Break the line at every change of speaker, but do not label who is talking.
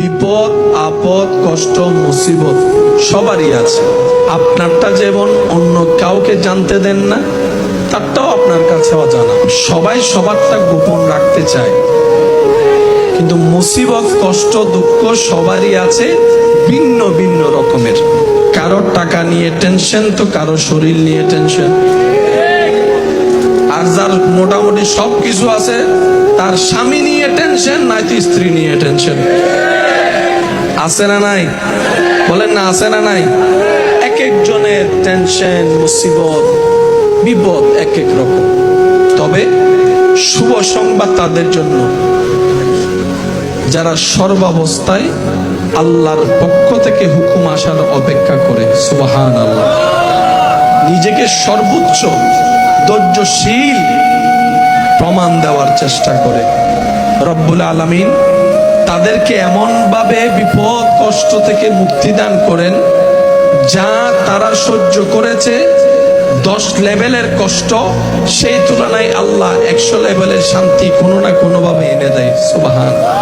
বিপদ আপদ কষ্ট মুসিবত সবারই আছে। আপনারটা যেমন অন্য কাউকে জানতে দেন না, তারটাও আপনার কাছে অজানা। সবাই সবারটা গোপন রাখতে চায়, কিন্তু মুসিবত কষ্ট দুঃখ সবারই আছে, ভিন্ন ভিন্ন রকমের। কারো টাকা নিয়ে টেনশন তো কারো শরীর নিয়ে টেনশন। আর যার মোটামুটি সবকিছু আছে তার স্বামী নিয়ে টেনশন, নয়তো স্ত্রী নিয়ে টেনশন। আছে না নাই? বলেন না, আছে না নাই? এক একজনের টেনশন মুসিবত বিপদ এক এক রকম। তবে শুভ সংবাদ তাদের জন্য যারা সর্বাবস্থায় আল্লাহর পক্ষ থেকে হুকুম আসার অপেক্ষা করে। সুবহানাল্লাহ। নিজেকে সর্বোচ্চ ধৈর্যশীল প্রমাণ দেওয়ার চেষ্টা করে। রব্বুল আলামিন তাদেরকে এমন ভাবে বিপদ কষ্ট থেকে মুক্তি দান করেন, যা তারা সহ্য করেছে 10 লেভেলের কষ্ট, সেই তুলনায় আল্লাহ 100 লেভেলের শান্তি কোনো না কোনো ভাবে এনে দেয়। সুবহানাল্লাহ।